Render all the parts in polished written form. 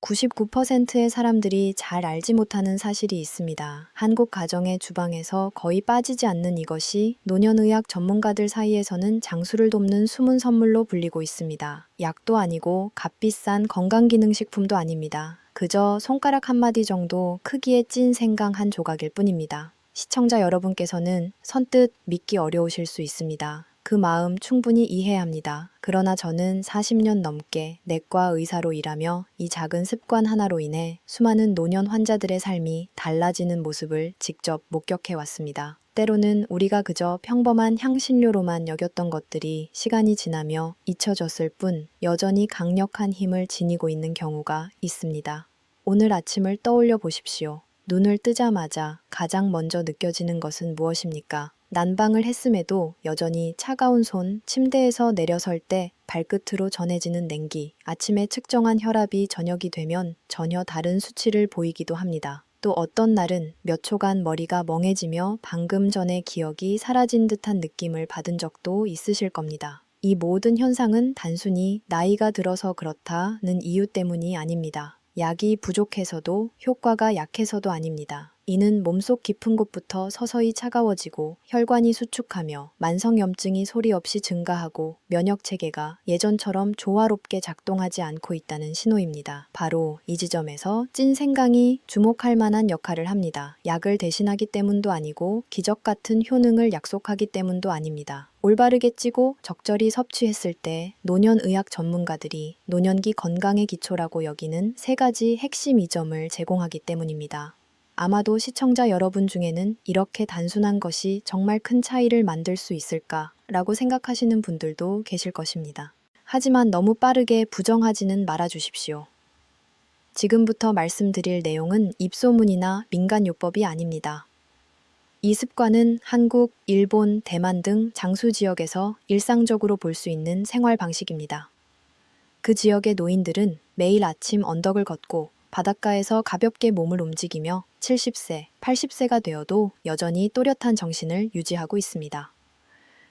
99%의 사람들이 잘 알지 못하는 사실이 있습니다. 한국 가정의 주방에서 거의 빠지지 않는 이것이 노년의학 전문가들 사이에서는 장수를 돕는 숨은 선물로 불리고 있습니다. 약도 아니고 값비싼 건강기능식품도 아닙니다. 그저 손가락 한마디 정도 크기의 찐 생강 한 조각일 뿐입니다. 시청자 여러분께서는 선뜻 믿기 어려우실 수 있습니다. 그 마음 충분히 이해합니다. 그러나 저는 40년 넘게 내과 의사로 일하며 이 작은 습관 하나로 인해 수많은 노년 환자들의 삶이 달라지는 모습을 직접 목격해 왔습니다. 때로는 우리가 그저 평범한 향신료로만 여겼던 것들이 시간이 지나며 잊혀졌을 뿐 여전히 강력한 힘을 지니고 있는 경우가 있습니다. 오늘 아침을 떠올려 보십시오. 눈을 뜨자마자 가장 먼저 느껴지는 것은 무엇입니까? 난방을 했음에도 여전히 차가운 손, 침대에서 내려설 때 발끝으로 전해지는 냉기, 아침에 측정한 혈압이 저녁이 되면 전혀 다른 수치를 보이기도 합니다. 또 어떤 날은 몇 초간 머리가 멍해지며 방금 전의 기억이 사라진 듯한 느낌을 받은 적도 있으실 겁니다. 이 모든 현상은 단순히 나이가 들어서 그렇다는 이유 때문이 아닙니다. 약이 부족해서도 효과가 약해서도 아닙니다. 이는 몸속 깊은 곳부터 서서히 차가워지고 혈관이 수축하며 만성염증이 소리 없이 증가하고 면역체계가 예전처럼 조화롭게 작동하지 않고 있다는 신호입니다. 바로 이 지점에서 찐 생강이 주목할 만한 역할을 합니다. 약을 대신하기 때문도 아니고 기적 같은 효능을 약속하기 때문도 아닙니다. 올바르게 찌고 적절히 섭취했을 때 노년의학 전문가들이 노년기 건강의 기초라고 여기는 세 가지 핵심 이점을 제공하기 때문입니다. 아마도 시청자 여러분 중에는 이렇게 단순한 것이 정말 큰 차이를 만들 수 있을까라고 생각하시는 분들도 계실 것입니다. 하지만 너무 빠르게 부정하지는 말아 주십시오. 지금부터 말씀드릴 내용은 입소문이나 민간요법이 아닙니다. 이 습관은 한국, 일본, 대만 등 장수 지역에서 일상적으로 볼 수 있는 생활 방식입니다. 그 지역의 노인들은 매일 아침 언덕을 걷고 바닷가에서 가볍게 몸을 움직이며 70세, 80세가 되어도 여전히 또렷한 정신을 유지하고 있습니다.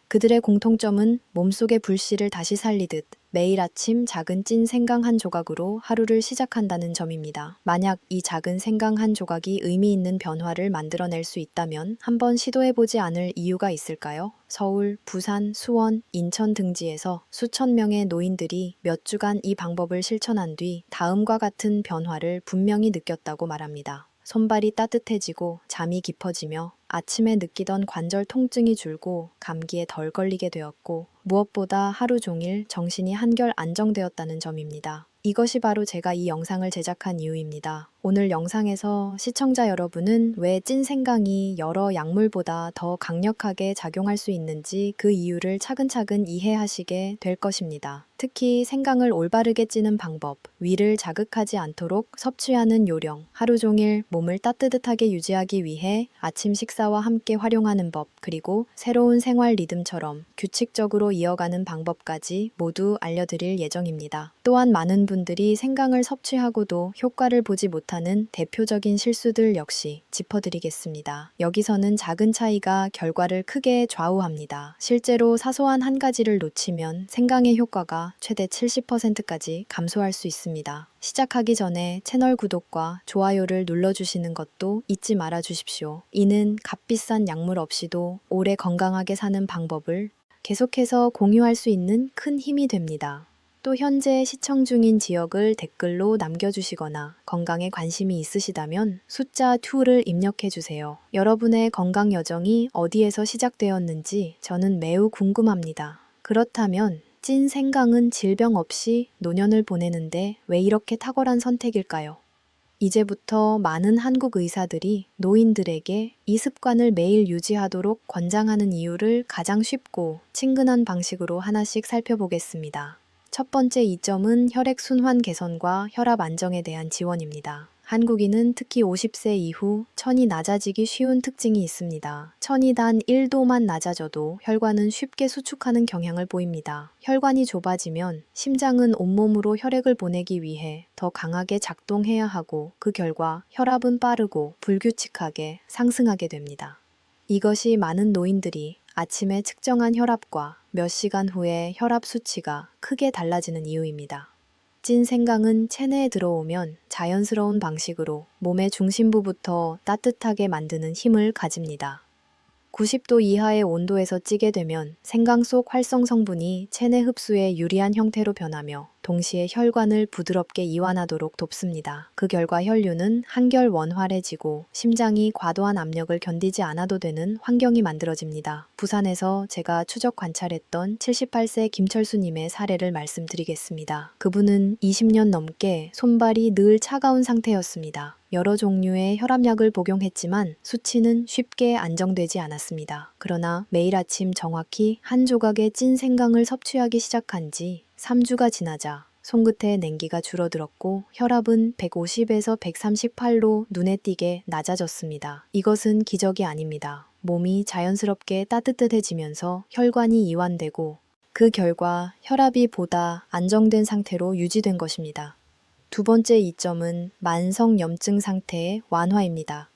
그들의 공통점은 몸속의 불씨를 다시 살리듯 매일 아침 작은 찐 생강 한 조각으로 하루를 시작한다는 점입니다. 만약 이 작은 생강 한 조각이 의미 있는 변화를 만들어낼 수 있다면 한번 시도해보지 않을 이유가 있을까요? 서울, 부산, 수원, 인천 등지에서 수천 명의 노인들이 몇 주간 이 방법을 실천한 뒤 다음과 같은 변화를 분명히 느꼈다고 말합니다. 손발이 따뜻해지고 잠이 깊어지며 아침에 느끼던 관절 통증이 줄고 감기에 덜 걸리게 되었고 무엇보다 하루 종일 정신이 한결 안정되었다는 점입니다. 이것이 바로 제가 이 영상을 제작한 이유입니다. 오늘 영상에서 시청자 여러분은 왜 찐 생강이 여러 약물보다 더 강력하게 작용할 수 있는지 그 이유를 차근차근 이해하시게 될 것입니다. 특히 생강을 올바르게 찌는 방법, 위를 자극하지 않도록 섭취하는 요령, 하루 종일 몸을 따뜻하게 유지하기 위해 아침 식사와 함께 활용하는 법, 그리고 새로운 생활 리듬처럼 규칙적으로 이어가는 방법까지 모두 알려드릴 예정입니다. 또한 많은 분들이 생강을 섭취하고도 효과를 보지 못하는 대표적인 실수들 역시 짚어드리겠습니다. 여기서는 작은 차이가 결과를 크게 좌우합니다. 실제로 사소한 한 가지를 놓치면 생강의 효과가 최대 70%까지 감소할 수 있습니다. 시작하기 전에 채널 구독과 좋아요를 눌러주시는 것도 잊지 말아 주십시오. 이는 값비싼 약물 없이도 오래 건강하게 사는 방법을 계속해서 공유할 수 있는 큰 힘이 됩니다. 또 현재 시청 중인 지역을 댓글로 남겨주시거나 건강에 관심이 있으시다면 숫자 2를 입력해주세요. 여러분의 건강 여정이 어디에서 시작되었는지 저는 매우 궁금합니다. 그렇다면 찐 생강은 질병 없이 노년을 보내는데 왜 이렇게 탁월한 선택일까요? 이제부터 많은 한국 의사들이 노인들에게 이 습관을 매일 유지하도록 권장하는 이유를 가장 쉽고 친근한 방식으로 하나씩 살펴보겠습니다. 첫 번째 이점은 혈액순환 개선과 혈압 안정에 대한 지원입니다. 한국인은 특히 50세 이후 천이 낮아지기 쉬운 특징이 있습니다. 천이 단 1도만 낮아져도 혈관은 쉽게 수축하는 경향을 보입니다. 혈관이 좁아지면 심장은 온몸으로 혈액을 보내기 위해 더 강하게 작동해야 하고 그 결과 혈압은 빠르고 불규칙하게 상승하게 됩니다. 이것이 많은 노인들이 아침에 측정한 혈압과 몇 시간 후에 혈압 수치가 크게 달라지는 이유입니다. 찐 생강은 체내에 들어오면 자연스러운 방식으로 몸의 중심부부터 따뜻하게 만드는 힘을 가집니다. 90도 이하의 온도에서 찌게 되면 생강 속 활성 성분이 체내 흡수에 유리한 형태로 변하며 동시에 혈관을 부드럽게 이완하도록 돕습니다. 그 결과 혈류는 한결 원활해지고 심장이 과도한 압력을 견디지 않아도 되는 환경이 만들어집니다. 부산에서 제가 추적 관찰했던 78세 김철수님의 사례를 말씀드리겠습니다. 그분은 20년 넘게 손발이 늘 차가운 상태였습니다. 여러 종류의 혈압약을 복용했지만 수치는 쉽게 안정되지 않았습니다. 그러나 매일 아침 정확히 한 조각의 찐 생강을 섭취하기 시작한 지 3주가 지나자 손끝에 냉기가 줄어들었고 혈압은 150에서 138로 눈에 띄게 낮아졌습니다. 이것은 기적이 아닙니다. 몸이 자연스럽게 따뜻해지면서 혈관이 이완되고 그 결과 혈압이 보다 안정된 상태로 유지된 것입니다. 두 번째 이점은 만성염증 상태의 완화입니다.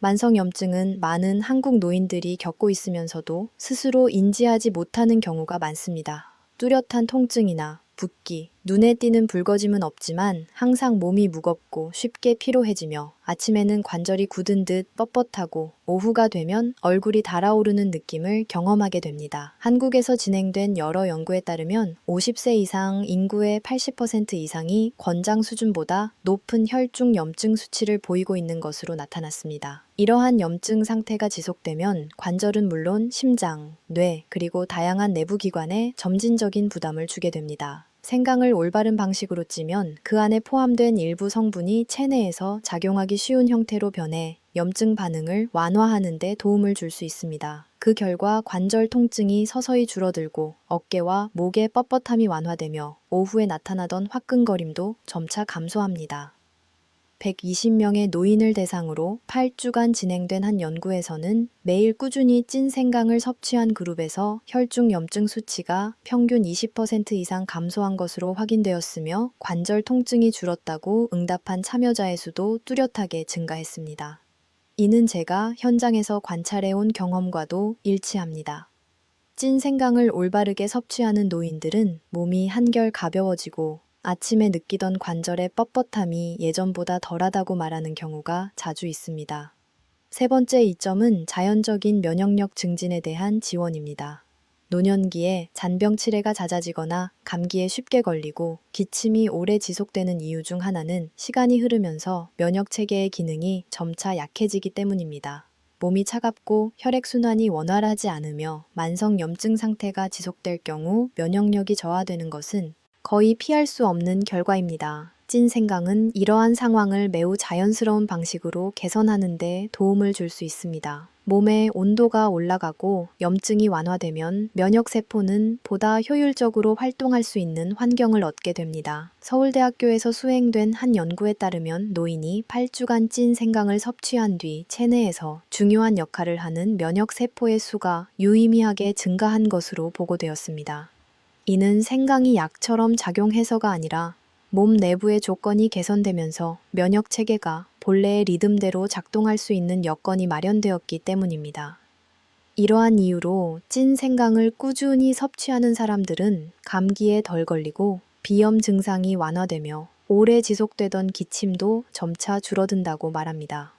만성염증은 많은 한국 노인들이 겪고 있으면서도 스스로 인지하지 못하는 경우가 많습니다. 뚜렷한 통증이나 붓기, 눈에 띄는 붉어짐은 없지만 항상 몸이 무겁고 쉽게 피로해지며 아침에는 관절이 굳은 듯 뻣뻣하고 오후가 되면 얼굴이 달아오르는 느낌을 경험하게 됩니다. 한국에서 진행된 여러 연구에 따르면 50세 이상 인구의 80% 이상이 권장 수준보다 높은 혈중 염증 수치를 보이고 있는 것으로 나타났습니다. 이러한 염증 상태가 지속되면 관절은 물론 심장, 뇌, 그리고 다양한 내부 기관에 점진적인 부담을 주게 됩니다. 생강을 올바른 방식으로 찌면 그 안에 포함된 일부 성분이 체내에서 작용하기 쉬운 형태로 변해 염증 반응을 완화하는 데 도움을 줄 수 있습니다. 그 결과 관절 통증이 서서히 줄어들고 어깨와 목의 뻣뻣함이 완화되며 오후에 나타나던 화끈거림도 점차 감소합니다. 120명의 노인을 대상으로 8주간 진행된 한 연구에서는 매일 꾸준히 찐 생강을 섭취한 그룹에서 혈중 염증 수치가 평균 20% 이상 감소한 것으로 확인되었으며 관절 통증이 줄었다고 응답한 참여자의 수도 뚜렷하게 증가했습니다. 이는 제가 현장에서 관찰해온 경험과도 일치합니다. 찐 생강을 올바르게 섭취하는 노인들은 몸이 한결 가벼워지고 아침에 느끼던 관절의 뻣뻣함이 예전보다 덜하다고 말하는 경우가 자주 있습니다. 세 번째 이점은 자연적인 면역력 증진에 대한 지원입니다. 노년기에 잔병 치레가 잦아지거나 감기에 쉽게 걸리고 기침이 오래 지속되는 이유 중 하나는 시간이 흐르면서 면역 체계의 기능이 점차 약해지기 때문입니다. 몸이 차갑고 혈액순환이 원활하지 않으며 만성 염증 상태가 지속될 경우 면역력이 저하되는 것은 거의 피할 수 없는 결과입니다. 찐 생강은 이러한 상황을 매우 자연스러운 방식으로 개선하는 데 도움을 줄 수 있습니다. 몸의 온도가 올라가고 염증이 완화되면 면역세포는 보다 효율적으로 활동할 수 있는 환경을 얻게 됩니다. 서울대학교에서 수행된 한 연구에 따르면 노인이 8주간 찐 생강을 섭취한 뒤 체내에서 중요한 역할을 하는 면역세포의 수가 유의미하게 증가한 것으로 보고되었습니다. 이는 생강이 약처럼 작용해서가 아니라 몸 내부의 조건이 개선되면서 면역 체계가 본래의 리듬대로 작동할 수 있는 여건이 마련되었기 때문입니다. 이러한 이유로 찐 생강을 꾸준히 섭취하는 사람들은 감기에 덜 걸리고 비염 증상이 완화되며 오래 지속되던 기침도 점차 줄어든다고 말합니다.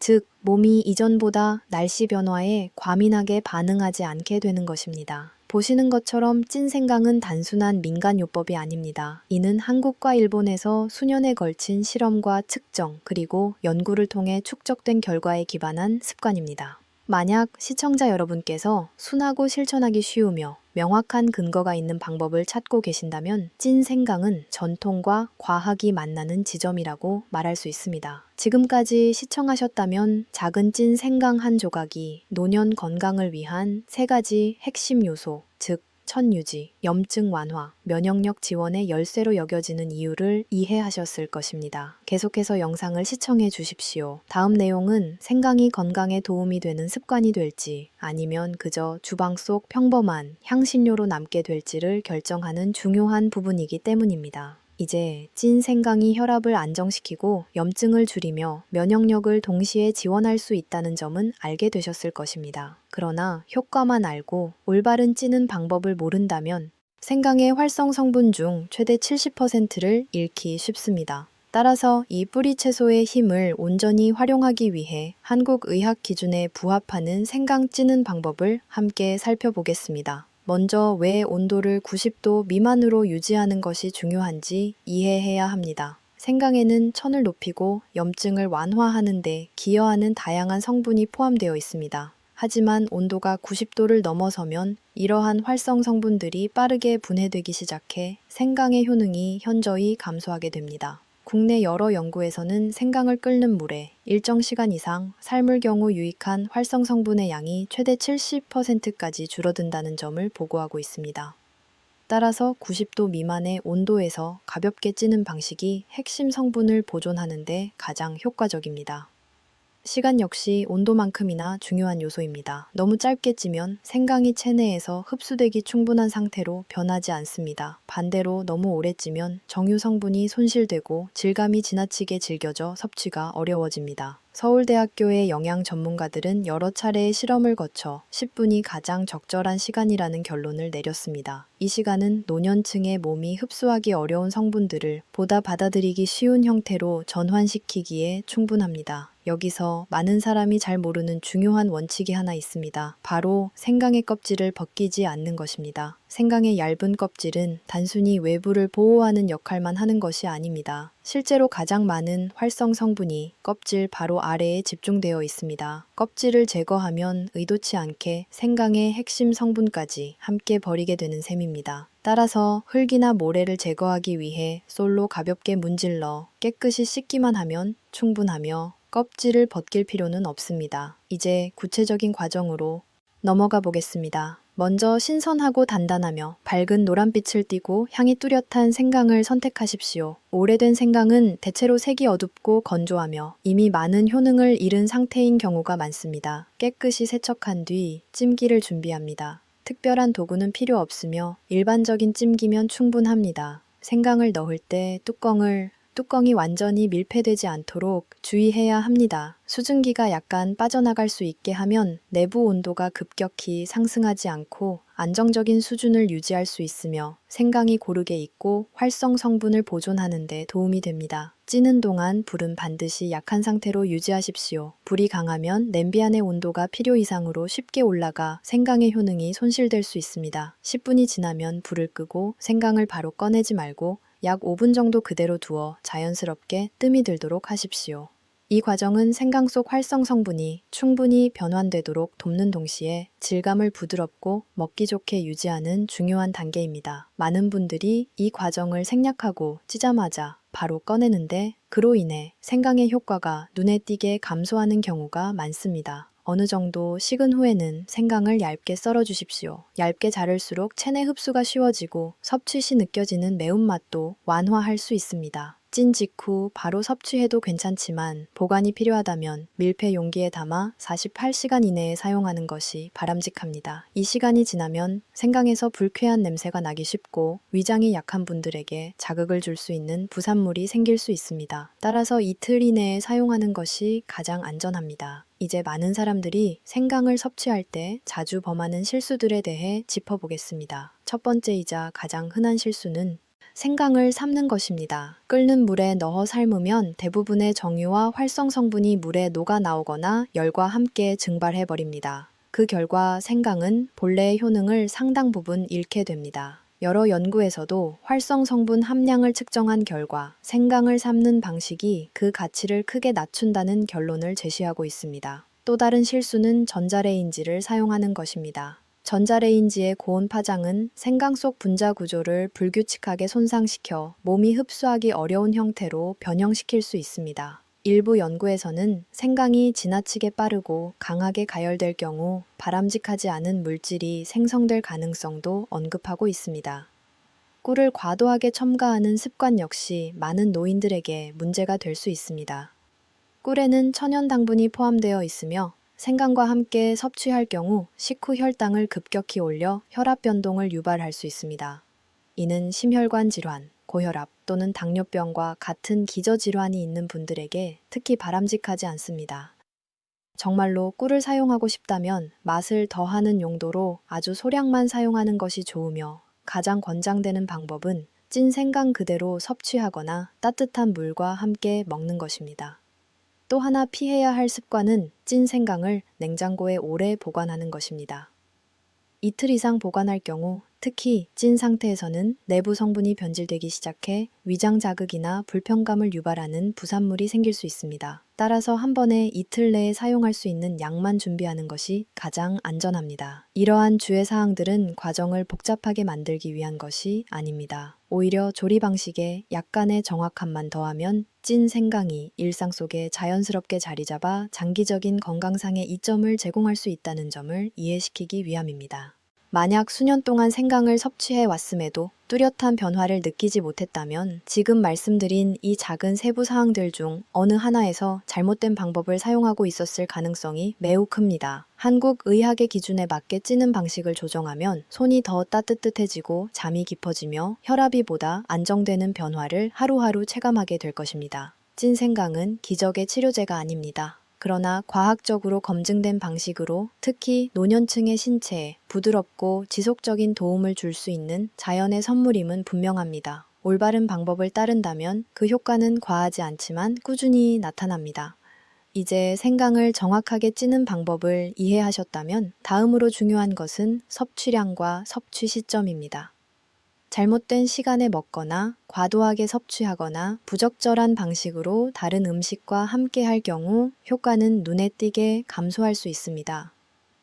즉, 몸이 이전보다 날씨 변화에 과민하게 반응하지 않게 되는 것입니다. 보시는 것처럼 찐 생강은 단순한 민간요법이 아닙니다. 이는 한국과 일본에서 수년에 걸친 실험과 측정, 그리고 연구를 통해 축적된 결과에 기반한 습관입니다. 만약 시청자 여러분께서 순하고 실천하기 쉬우며 명확한 근거가 있는 방법을 찾고 계신다면 찐 생강은 전통과 과학이 만나는 지점이라고 말할 수 있습니다. 지금까지 시청하셨다면 작은 찐 생강 한 조각이 노년 건강을 위한 3가지 핵심 요소, 즉 천유지, 염증 완화, 면역력 지원의 열쇠로 여겨지는 이유를 이해하셨을 것입니다. 계속해서 영상을 시청해 주십시오. 다음 내용은 생강이 건강에 도움이 되는 습관이 될지 아니면 그저 주방 속 평범한 향신료로 남게 될지를 결정하는 중요한 부분이기 때문입니다. 이제 찐 생강이 혈압을 안정시키고 염증을 줄이며 면역력을 동시에 지원할 수 있다는 점은 알게 되셨을 것입니다. 그러나 효과만 알고 올바른 찌는 방법을 모른다면 생강의 활성 성분 중 최대 70%를 잃기 쉽습니다. 따라서 이 뿌리 채소의 힘을 온전히 활용하기 위해 한국 의학 기준에 부합하는 생강 찌는 방법을 함께 살펴보겠습니다. 먼저 왜 온도를 90도 미만으로 유지하는 것이 중요한지 이해해야 합니다. 생강에는 천을 높이고 염증을 완화하는 데 기여하는 다양한 성분이 포함되어 있습니다. 하지만 온도가 90도를 넘어서면 이러한 활성 성분들이 빠르게 분해되기 시작해 생강의 효능이 현저히 감소하게 됩니다. 국내 여러 연구에서는 생강을 끓는 물에 일정 시간 이상 삶을 경우 유익한 활성 성분의 양이 최대 70%까지 줄어든다는 점을 보고하고 있습니다. 따라서 90도 미만의 온도에서 가볍게 찌는 방식이 핵심 성분을 보존하는 데 가장 효과적입니다. 시간 역시 온도만큼이나 중요한 요소입니다. 너무 짧게 찌면 생강이 체내에서 흡수되기 충분한 상태로 변하지 않습니다. 반대로 너무 오래 찌면 정유 성분이 손실되고 질감이 지나치게 질겨져 섭취가 어려워집니다. 서울대학교의 영양 전문가들은 여러 차례의 실험을 거쳐 10분이 가장 적절한 시간이라는 결론을 내렸습니다. 이 시간은 노년층의 몸이 흡수하기 어려운 성분들을 보다 받아들이기 쉬운 형태로 전환시키기에 충분합니다. 여기서 많은 사람이 잘 모르는 중요한 원칙이 하나 있습니다. 바로 생강의 껍질을 벗기지 않는 것입니다. 생강의 얇은 껍질은 단순히 외부를 보호하는 역할만 하는 것이 아닙니다. 실제로 가장 많은 활성 성분이 껍질 바로 아래에 집중되어 있습니다. 껍질을 제거하면 의도치 않게 생강의 핵심 성분까지 함께 버리게 되는 셈입니다. 따라서 흙이나 모래를 제거하기 위해 솔로 가볍게 문질러 깨끗이 씻기만 하면 충분하며 껍질을 벗길 필요는 없습니다. 이제 구체적인 과정으로 넘어가 보겠습니다. 먼저 신선하고 단단하며 밝은 노란빛을 띠고 향이 뚜렷한 생강을 선택하십시오. 오래된 생강은 대체로 색이 어둡고 건조하며 이미 많은 효능을 잃은 상태인 경우가 많습니다. 깨끗이 세척한 뒤 찜기를 준비합니다. 특별한 도구는 필요 없으며 일반적인 찜기면 충분합니다. 생강을 넣을 때 뚜껑이 완전히 밀폐되지 않도록 주의해야 합니다. 수증기가 약간 빠져나갈 수 있게 하면 내부 온도가 급격히 상승하지 않고 안정적인 수준을 유지할 수 있으며 생강이 고르게 익고 활성 성분을 보존하는 데 도움이 됩니다. 찌는 동안 불은 반드시 약한 상태로 유지하십시오. 불이 강하면 냄비 안의 온도가 필요 이상으로 쉽게 올라가 생강의 효능이 손실될 수 있습니다. 10분이 지나면 불을 끄고 생강을 바로 꺼내지 말고 약 5분 정도 그대로 두어 자연스럽게 뜸이 들도록 하십시오. 이 과정은 생강 속 활성 성분이 충분히 변환되도록 돕는 동시에 질감을 부드럽고 먹기 좋게 유지하는 중요한 단계입니다. 많은 분들이 이 과정을 생략하고 찌자마자 바로 꺼내는데 그로 인해 생강의 효과가 눈에 띄게 감소하는 경우가 많습니다. 어느 정도 식은 후에는 생강을 얇게 썰어 주십시오. 얇게 자를수록 체내 흡수가 쉬워지고 섭취 시 느껴지는 매운맛도 완화할 수 있습니다. 찐 직후 바로 섭취해도 괜찮지만 보관이 필요하다면 밀폐 용기에 담아 48시간 이내에 사용하는 것이 바람직합니다. 이 시간이 지나면 생강에서 불쾌한 냄새가 나기 쉽고 위장이 약한 분들에게 자극을 줄 수 있는 부산물이 생길 수 있습니다. 따라서 이틀 이내에 사용하는 것이 가장 안전합니다. 이제 많은 사람들이 생강을 섭취할 때 자주 범하는 실수들에 대해 짚어보겠습니다. 첫 번째이자 가장 흔한 실수는 생강을 삶는 것입니다. 끓는 물에 넣어 삶으면 대부분의 정유와 활성 성분이 물에 녹아 나오거나 열과 함께 증발해버립니다. 그 결과 생강은 본래의 효능을 상당 부분 잃게 됩니다. 여러 연구에서도 활성 성분 함량을 측정한 결과 생강을 삶는 방식이 그 가치를 크게 낮춘다는 결론을 제시하고 있습니다. 또 다른 실수는 전자레인지를 사용하는 것입니다. 전자레인지의 고온 파장은 생강 속 분자 구조를 불규칙하게 손상시켜 몸이 흡수하기 어려운 형태로 변형시킬 수 있습니다. 일부 연구에서는 생강이 지나치게 빠르고 강하게 가열될 경우 바람직하지 않은 물질이 생성될 가능성도 언급하고 있습니다. 꿀을 과도하게 첨가하는 습관 역시 많은 노인들에게 문제가 될 수 있습니다. 꿀에는 천연 당분이 포함되어 있으며 생강과 함께 섭취할 경우 식후 혈당을 급격히 올려 혈압 변동을 유발할 수 있습니다. 이는 심혈관 질환, 고혈압 또는 당뇨병과 같은 기저질환이 있는 분들에게 특히 바람직하지 않습니다. 정말로 꿀을 사용하고 싶다면 맛을 더하는 용도로 아주 소량만 사용하는 것이 좋으며 가장 권장되는 방법은 찐 생강 그대로 섭취하거나 따뜻한 물과 함께 먹는 것입니다. 또 하나 피해야 할 습관은 찐 생강을 냉장고에 오래 보관하는 것입니다. 이틀 이상 보관할 경우 특히 찐 상태에서는 내부 성분이 변질되기 시작해 위장 자극이나 불편감을 유발하는 부산물이 생길 수 있습니다. 따라서 한 번에 이틀 내에 사용할 수 있는 양만 준비하는 것이 가장 안전합니다. 이러한 주의 사항들은 과정을 복잡하게 만들기 위한 것이 아닙니다. 오히려 조리 방식에 약간의 정확함만 더하면 찐 생강이 일상 속에 자연스럽게 자리 잡아 장기적인 건강상의 이점을 제공할 수 있다는 점을 이해시키기 위함입니다. 만약 수년 동안 생강을 섭취해 왔음에도 뚜렷한 변화를 느끼지 못했다면 지금 말씀드린 이 작은 세부 사항들 중 어느 하나에서 잘못된 방법을 사용하고 있었을 가능성이 매우 큽니다. 한국 의학의 기준에 맞게 찌는 방식을 조정하면 손이 더 따뜻해지고 잠이 깊어지며 혈압이 보다 안정되는 변화를 하루하루 체감하게 될 것입니다. 찐 생강은 기적의 치료제가 아닙니다. 그러나 과학적으로 검증된 방식으로 특히 노년층의 신체에 부드럽고 지속적인 도움을 줄 수 있는 자연의 선물임은 분명합니다. 올바른 방법을 따른다면 그 효과는 과하지 않지만 꾸준히 나타납니다. 이제 생강을 정확하게 찌는 방법을 이해하셨다면 다음으로 중요한 것은 섭취량과 섭취 시점입니다. 잘못된 시간에 먹거나 과도하게 섭취하거나 부적절한 방식으로 다른 음식과 함께 할 경우 효과는 눈에 띄게 감소할 수 있습니다.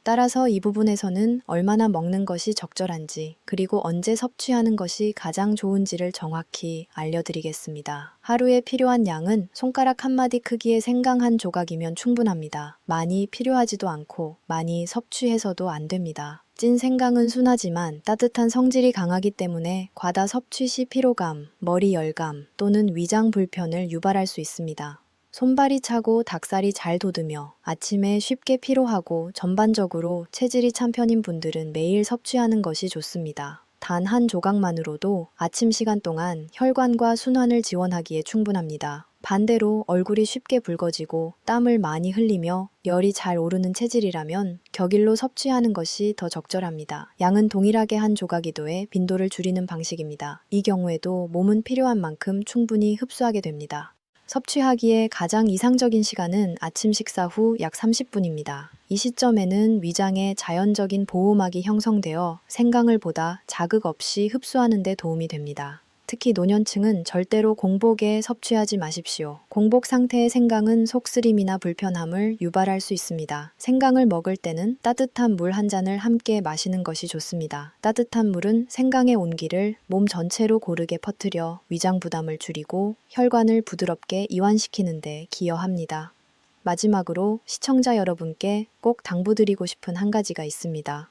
따라서 이 부분에서는 얼마나 먹는 것이 적절한지 그리고 언제 섭취하는 것이 가장 좋은지를 정확히 알려드리겠습니다. 하루에 필요한 양은 손가락 한 마디 크기의 생강 한 조각이면 충분합니다. 많이 필요하지도 않고 많이 섭취해서도 안 됩니다. 찐 생강은 순하지만 따뜻한 성질이 강하기 때문에 과다 섭취 시 피로감, 머리 열감 또는 위장 불편을 유발할 수 있습니다. 손발이 차고 닭살이 잘 돋으며 아침에 쉽게 피로하고 전반적으로 체질이 찬 편인 분들은 매일 섭취하는 것이 좋습니다. 단 한 조각만으로도 아침 시간 동안 혈관과 순환을 지원하기에 충분합니다. 반대로 얼굴이 쉽게 붉어지고 땀을 많이 흘리며 열이 잘 오르는 체질이라면 격일로 섭취하는 것이 더 적절합니다. 양은 동일하게 한 조각이도에 빈도를 줄이는 방식입니다. 이 경우에도 몸은 필요한 만큼 충분히 흡수하게 됩니다. 섭취하기에 가장 이상적인 시간은 아침 식사 후 약 30분입니다. 이 시점에는 위장에 자연적인 보호막이 형성되어 생강을 보다 자극 없이 흡수하는 데 도움이 됩니다. 특히 노년층은 절대로 공복에 섭취하지 마십시오. 공복 상태의 생강은 속쓰림이나 불편함을 유발할 수 있습니다. 생강을 먹을 때는 따뜻한 물 한 잔을 함께 마시는 것이 좋습니다. 따뜻한 물은 생강의 온기를 몸 전체로 고르게 퍼뜨려 위장 부담을 줄이고 혈관을 부드럽게 이완시키는 데 기여합니다. 마지막으로 시청자 여러분께 꼭 당부드리고 싶은 한 가지가 있습니다.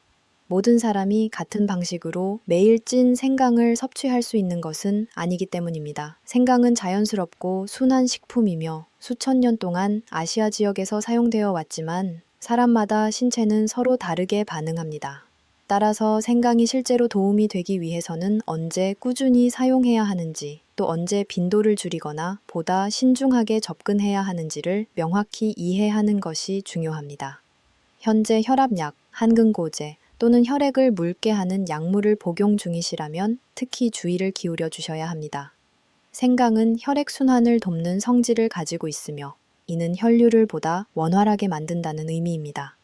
모든 사람이 같은 방식으로 매일 찐 생강을 섭취할 수 있는 것은 아니기 때문입니다. 생강은 자연스럽고 순한 식품이며 수천 년 동안 아시아 지역에서 사용되어 왔지만 사람마다 신체는 서로 다르게 반응합니다. 따라서 생강이 실제로 도움이 되기 위해서는 언제 꾸준히 사용해야 하는지 또 언제 빈도를 줄이거나 보다 신중하게 접근해야 하는지를 명확히 이해하는 것이 중요합니다. 현재 혈압약, 한근고제, 또는 혈액을 묽게 하는 약물을 복용 중이시라면 특히 주의를 기울여 주셔야 합니다. 생강은 혈액순환을 돕는 성질을 가지고 있으며 이는 혈류를 보다 원활하게 만든다는 의미입니다.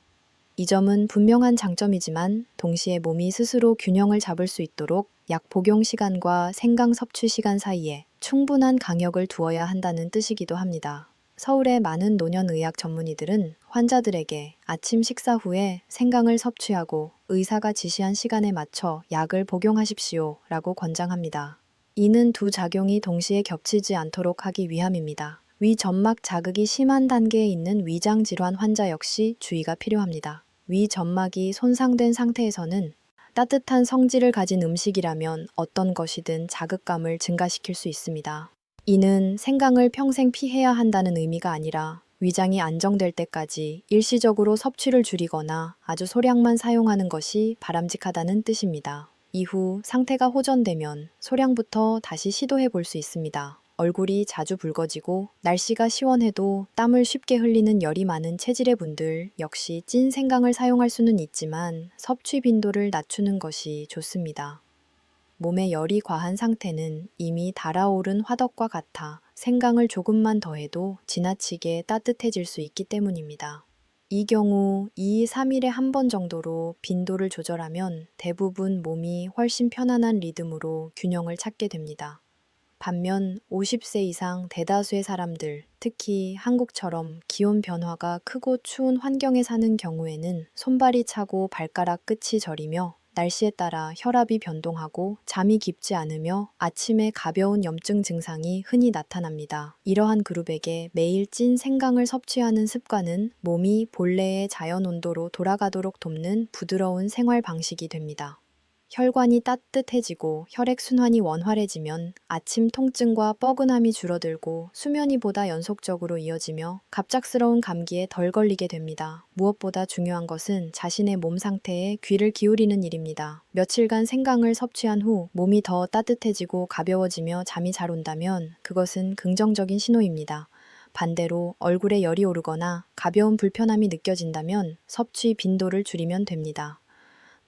이 점은 분명한 장점이지만 동시에 몸이 스스로 균형을 잡을 수 있도록 약 복용 시간과 생강 섭취 시간 사이에 충분한 간격을 두어야 한다는 뜻이기도 합니다. 서울의 많은 노년의학 전문의들은 환자들에게 아침 식사 후에 생강을 섭취하고 의사가 지시한 시간에 맞춰 약을 복용하십시오 라고 권장합니다. 이는 두 작용이 동시에 겹치지 않도록 하기 위함입니다. 위 점막 자극이 심한 단계에 있는 위장 질환 환자 역시 주의가 필요합니다. 위 점막이 손상된 상태에서는 따뜻한 성질을 가진 음식이라면 어떤 것이든 자극감을 증가시킬 수 있습니다. 이는 생강을 평생 피해야 한다는 의미가 아니라 위장이 안정될 때까지 일시적으로 섭취를 줄이거나 아주 소량만 사용하는 것이 바람직하다는 뜻입니다. 이후 상태가 호전되면 소량부터 다시 시도해 볼 수 있습니다. 얼굴이 자주 붉어지고 날씨가 시원해도 땀을 쉽게 흘리는 열이 많은 체질의 분들 역시 찐 생강을 사용할 수는 있지만 섭취 빈도를 낮추는 것이 좋습니다. 몸에 열이 과한 상태는 이미 달아오른 화덕과 같아 생강을 조금만 더해도 지나치게 따뜻해질 수 있기 때문입니다. 이 경우 2, 3일에 한 번 정도로 빈도를 조절하면 대부분 몸이 훨씬 편안한 리듬으로 균형을 찾게 됩니다. 반면 50세 이상 대다수의 사람들, 특히 한국처럼 기온 변화가 크고 추운 환경에 사는 경우에는 손발이 차고 발가락 끝이 저리며 날씨에 따라 혈압이 변동하고 잠이 깊지 않으며 아침에 가벼운 염증 증상이 흔히 나타납니다. 이러한 그룹에게 매일 찐 생강을 섭취하는 습관은 몸이 본래의 자연 온도로 돌아가도록 돕는 부드러운 생활 방식이 됩니다. 혈관이 따뜻해지고 혈액순환이 원활해지면 아침 통증과 뻐근함이 줄어들고 수면이 보다 연속적으로 이어지며 갑작스러운 감기에 덜 걸리게 됩니다. 무엇보다 중요한 것은 자신의 몸 상태에 귀를 기울이는 일입니다. 며칠간 생강을 섭취한 후 몸이 더 따뜻해지고 가벼워지며 잠이 잘 온다면 그것은 긍정적인 신호입니다. 반대로 얼굴에 열이 오르거나 가벼운 불편함이 느껴진다면 섭취 빈도를 줄이면 됩니다.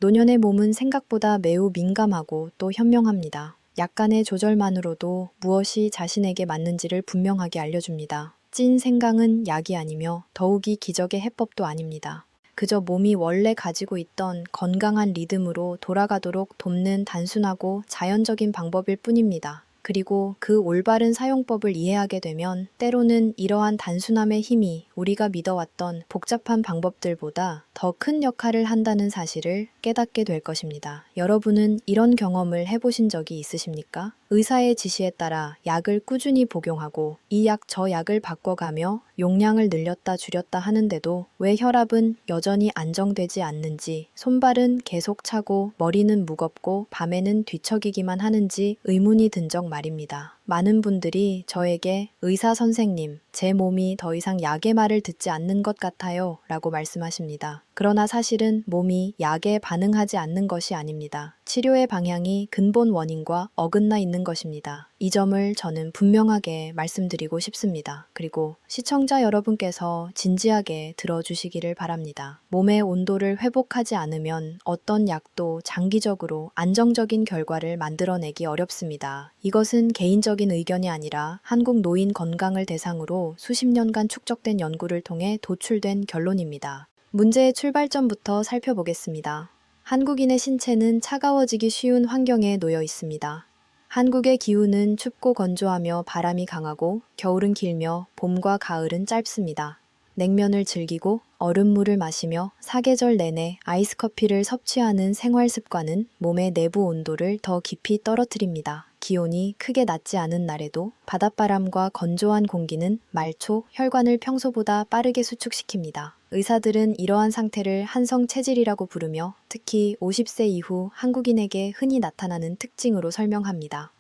노년의 몸은 생각보다 매우 민감하고 또 현명합니다. 약간의 조절만으로도 무엇이 자신에게 맞는지를 분명하게 알려줍니다. 찐 생강은 약이 아니며 더욱이 기적의 해법도 아닙니다. 그저 몸이 원래 가지고 있던 건강한 리듬으로 돌아가도록 돕는 단순하고 자연적인 방법일 뿐입니다. 그리고 그 올바른 사용법을 이해하게 되면 때로는 이러한 단순함의 힘이 우리가 믿어왔던 복잡한 방법들보다 더 큰 역할을 한다는 사실을 깨닫게 될 것입니다. 여러분은 이런 경험을 해보신 적이 있으십니까? 의사의 지시에 따라 약을 꾸준히 복용하고 이 약 저 약을 바꿔가며 용량을 늘렸다 줄였다 하는데도 왜 혈압은 여전히 안정되지 않는지, 손발은 계속 차고 머리는 무겁고 밤에는 뒤척이기만 하는지 의문이 든 적 말입니다. 많은 분들이 저에게 의사 선생님, 제 몸이 더 이상 약의 말을 듣지 않는 것 같아요 라고 말씀하십니다. 그러나 사실은 몸이 약에 반응하지 않는 것이 아닙니다. 치료의 방향이 근본 원인과 어긋나 있는 것입니다. 이 점을 저는 분명하게 말씀드리고 싶습니다. 그리고 시청자 여러분께서 진지하게 들어주시기를 바랍니다. 몸의 온도를 회복하지 않으면 어떤 약도 장기적으로 안정적인 결과를 만들어내기 어렵습니다. 이것은 개인적인 의견이 아니라 한국 노인 건강을 대상으로 수십 년간 축적된 연구를 통해 도출된 결론입니다. 문제의 출발점부터 살펴보겠습니다. 한국인의 신체는 차가워지기 쉬운 환경에 놓여 있습니다. 한국의 기후는 춥고 건조하며 바람이 강하고 겨울은 길며 봄과 가을은 짧습니다. 냉면을 즐기고 얼음물을 마시며 사계절 내내 아이스커피를 섭취하는 생활 습관은 몸의 내부 온도를 더 깊이 떨어뜨립니다. 기온이 크게 낮지 않은 날에도 바닷바람과 건조한 공기는 말초, 혈관을 평소보다 빠르게 수축시킵니다. 의사들은 이러한 상태를 한성 체질이라고 부르며 특히 50세 이후 한국인에게 흔히 나타나는 특징으로 설명합니다.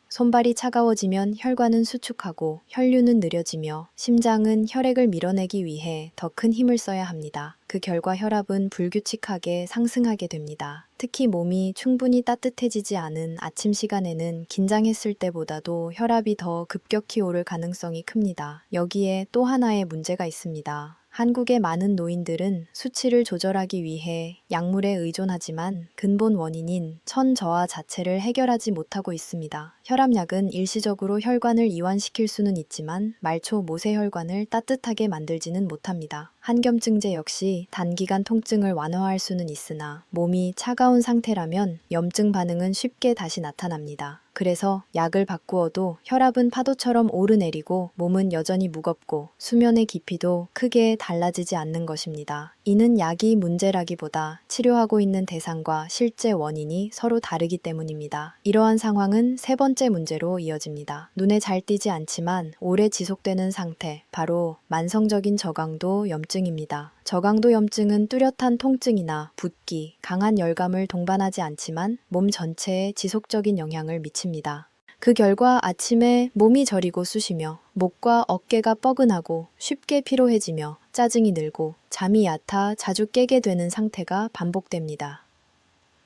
손발이 차가워지면 혈관은 수축하고 혈류는 느려지며 심장은 혈액을 밀어내기 위해 더 큰 힘을 써야 합니다. 그 결과 혈압은 불규칙하게 상승하게 됩니다. 특히 몸이 충분히 따뜻해지지 않은 아침 시간에는 긴장했을 때보다도 혈압이 더 급격히 오를 가능성이 큽니다. 여기에 또 하나의 문제가 있습니다. 한국의 많은 노인들은 수치를 조절하기 위해 약물에 의존하지만 근본 원인인 천저하 자체를 해결하지 못하고 있습니다. 혈압약은 일시적으로 혈관을 이완시킬 수는 있지만 말초 모세혈관을 따뜻하게 만들지는 못합니다. 한겸증제 역시 단기간 통증을 완화할 수는 있으나 몸이 차가운 상태라면 염증 반응은 쉽게 다시 나타납니다. 그래서 약을 바꾸어도 혈압은 파도처럼 오르내리고 몸은 여전히 무겁고 수면의 깊이도 크게 달라지지 않는 것입니다. 이는 약이 문제라기보다 치료하고 있는 대상과 실제 원인이 서로 다르기 때문입니다. 이러한 상황은 세 번째 문제로 이어집니다. 눈에 잘 띄지 않지만 오래 지속되는 상태, 바로 만성적인 저강도 염증입니다. 저강도 염증은 뚜렷한 통증이나 붓기, 강한 열감을 동반하지 않지만 몸 전체에 지속적인 영향을 미칩니다. 그 결과 아침에 몸이 저리고 쑤시며 목과 어깨가 뻐근하고 쉽게 피로해지며 짜증이 늘고 잠이 얕아 자주 깨게 되는 상태가 반복됩니다.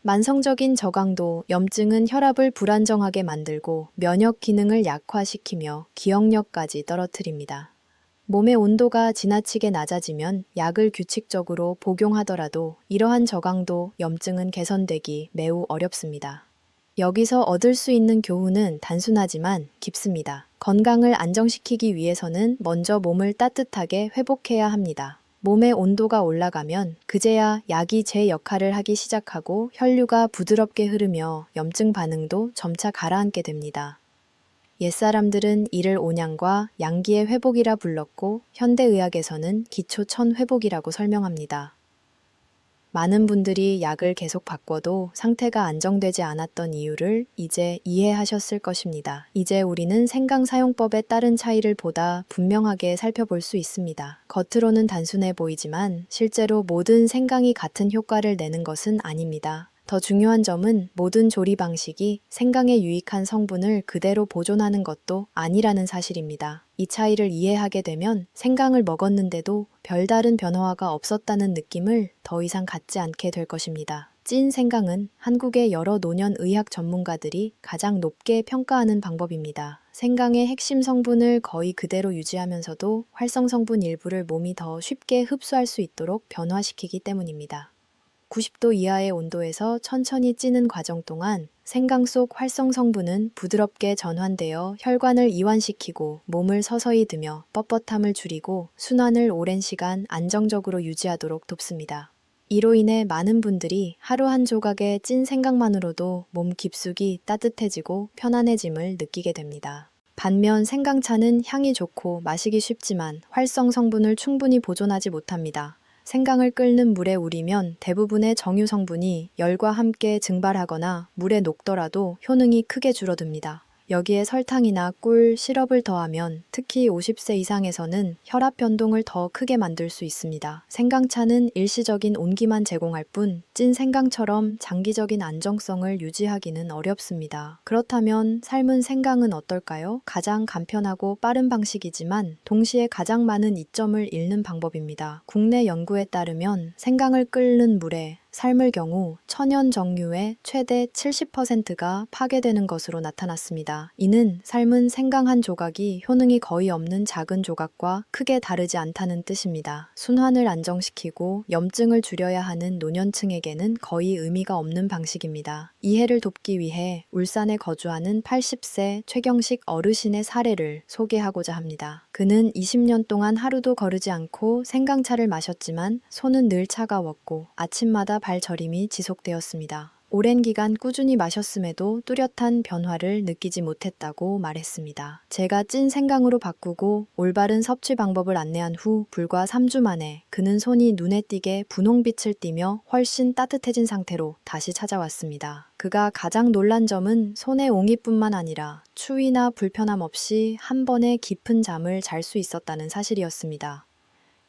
만성적인 저강도 염증은 혈압을 불안정하게 만들고 면역 기능을 약화시키며 기억력까지 떨어뜨립니다. 몸의 온도가 지나치게 낮아지면 약을 규칙적으로 복용하더라도 이러한 저강도 염증은 개선되기 매우 어렵습니다. 여기서 얻을 수 있는 교훈은 단순하지만 깊습니다. 건강을 안정시키기 위해서는 먼저 몸을 따뜻하게 회복해야 합니다. 몸의 온도가 올라가면 그제야 약이 제 역할을 하기 시작하고 혈류가 부드럽게 흐르며 염증 반응도 점차 가라앉게 됩니다. 옛사람들은 이를 온양과 양기의 회복이라 불렀고 현대의학에서는 기초천 회복이라고 설명합니다. 많은 분들이 약을 계속 바꿔도 상태가 안정되지 않았던 이유를 이제 이해하셨을 것입니다. 이제 우리는 생강 사용법에 따른 차이를 보다 분명하게 살펴볼 수 있습니다. 겉으로는 단순해 보이지만 실제로 모든 생강이 같은 효과를 내는 것은 아닙니다. 더 중요한 점은 모든 조리 방식이 생강의 유익한 성분을 그대로 보존하는 것도 아니라는 사실입니다. 이 차이를 이해하게 되면 생강을 먹었는데도 별다른 변화가 없었다는 느낌을 더 이상 갖지 않게 될 것입니다. 찐 생강은 한국의 여러 노년 의학 전문가들이 가장 높게 평가하는 방법입니다. 생강의 핵심 성분을 거의 그대로 유지하면서도 활성 성분 일부를 몸이 더 쉽게 흡수할 수 있도록 변화시키기 때문입니다. 90도 이하의 온도에서 천천히 찌는 과정 동안 생강 속 활성 성분은 부드럽게 전환되어 혈관을 이완시키고 몸을 서서히 드며 뻣뻣함을 줄이고 순환을 오랜 시간 안정적으로 유지하도록 돕습니다. 이로 인해 많은 분들이 하루 한 조각의 찐 생강만으로도 몸 깊숙이 따뜻해지고 편안해짐을 느끼게 됩니다. 반면 생강차는 향이 좋고 마시기 쉽지만 활성 성분을 충분히 보존하지 못합니다. 생강을 끓는 물에 우리면 대부분의 정유 성분이 열과 함께 증발하거나 물에 녹더라도 효능이 크게 줄어듭니다. 여기에 설탕이나 꿀, 시럽을 더하면 특히 50세 이상에서는 혈압 변동을 더 크게 만들 수 있습니다. 생강차는 일시적인 온기만 제공할 뿐 찐 생강처럼 장기적인 안정성을 유지하기는 어렵습니다. 그렇다면 삶은 생강은 어떨까요? 가장 간편하고 빠른 방식이지만 동시에 가장 많은 이점을 잃는 방법입니다. 국내 연구에 따르면 생강을 끓는 물에 삶을 경우 천연 정유의 최대 70%가 파괴되는 것으로 나타났습니다. 이는 삶은 생강 한 조각이 효능이 거의 없는 작은 조각과 크게 다르지 않다는 뜻입니다. 순환을 안정시키고 염증을 줄여야 하는 노년층에게는 거의 의미가 없는 방식입니다. 이해를 돕기 위해 울산에 거주하는 80세 최경식 어르신의 사례를 소개하고자 합니다. 그는 20년 동안 하루도 거르지 않고 생강차를 마셨지만 손은 늘 차가웠고 아침마다 발 저림이 지속되었습니다. 오랜 기간 꾸준히 마셨음에도 뚜렷한 변화를 느끼지 못했다고 말했습니다. 제가 찐 생강으로 바꾸고 올바른 섭취 방법을 안내한 후 불과 3주 만에 그는 손이 눈에 띄게 분홍빛을 띠며 훨씬 따뜻해진 상태로 다시 찾아왔습니다. 그가 가장 놀란 점은 손의 옹이뿐만 아니라 추위나 불편함 없이 한 번에 깊은 잠을 잘 수 있었다는 사실이었습니다.